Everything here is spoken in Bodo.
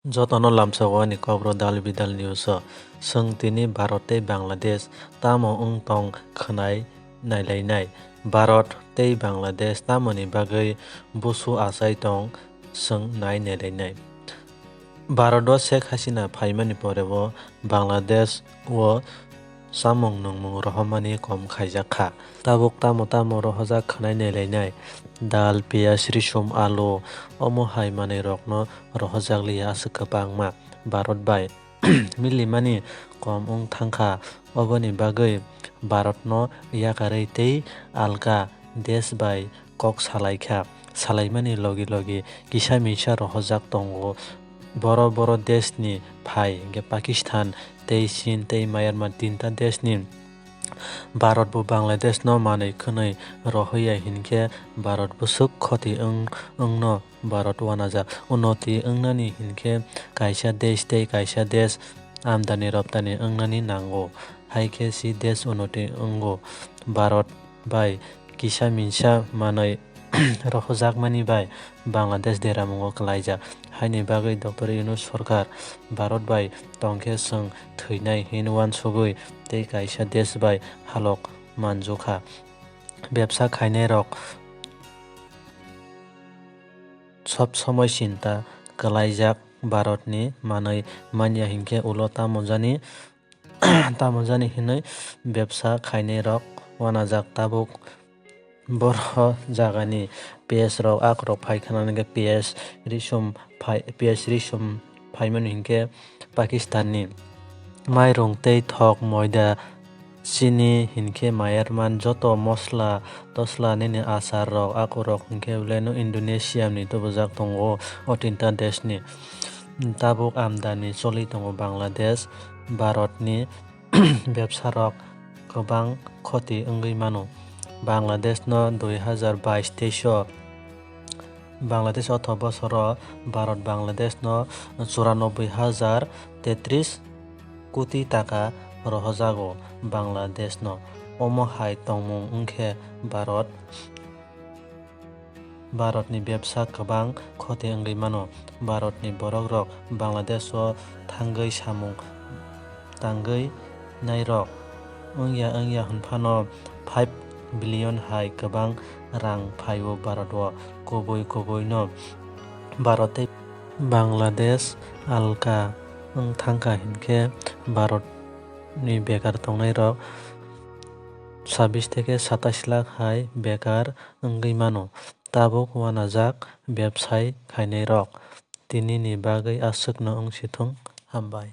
Jotono lamsawani kobro dal bidal news sung tini Barat tei Bangaladesh tamo tong khainai nailainai. Barat tei Bangaladesh tamoni bagui busu achai tong sung nai nailainai. Barat o Sheikh Hasina phaimani pore o Bangladesh o samung nungmung rohmani kom khaijak kha. Tabuk tamo rohjak khainai nailainai dal piyaj risum alu omo hai manui rok no rohjak liya aswk kwbangma Barat bai milimani kom thangkha. Oboni bagui Barat no yakarui tei alka desh bai kok salaikha. Salaimani logi kisa misa rohjak tongo boro desh ni phai hingkhe Pakistan tei Chin tei Myanmar tinta desh ni Barat bo Bangladesh no manui khwnui rohwya hinkhe Barat bwswk khoti wngno Barat Wanajak unnoti wngnani hinkhe kaisa desh tei kaisa desh amdani raptani wngnani nango hai khe chi desh unnoti wngo. Barat bai kisa misa manui rohjakmani bai Bangladesh deramungo klaijak haini bagui Dr. Yunus sorkar Barat bai tongkhe chwng thwinai himnai uansugui tei kaisa desh bai halok manjukha. Bebsa khainai rok sob somoi chinte klaijak Barat ni manui manya hinkhe ulo tamojani hinui bebsa khainai rok Wanajak tabuk boro jagani piyaj rok akrok phaikha hingkhe piyaj risum phaimani hinkhe Pakistan ni. Mairung tei thok moida chini hinkhe Myanmar joto mosla tosla nini achar rok akurok hinkhe Indonesia ni tubujak tongo o tinta desh ni. Tabuk amdani choli tongo Bangladesh Barat ni bebsa rok kwbang khoti wngui mano. Bangladesh no 2022 Bangladesh o bossor o Barat Bangladesh no 94,033 koti taka rohjago Bangladesh no. Omo hai tongmung wngkhe Barat ni bebsa kwbang khoti wngui mano. Barat ni borok rok Bangladesh o thangui samung tangui nai rok wngya hwnfano 5 billion hai kwbang rang phai o Barat o kubui no. Barat tei Bangladesh alka wngthangkha hinkhe Barat ni bekar tongnai rok 26 থেকে 27 lakh hai bekar wngui mano. Tabuk Wanajak bebsai khainai rok tini ni bagui aswk no wngsithung hambai.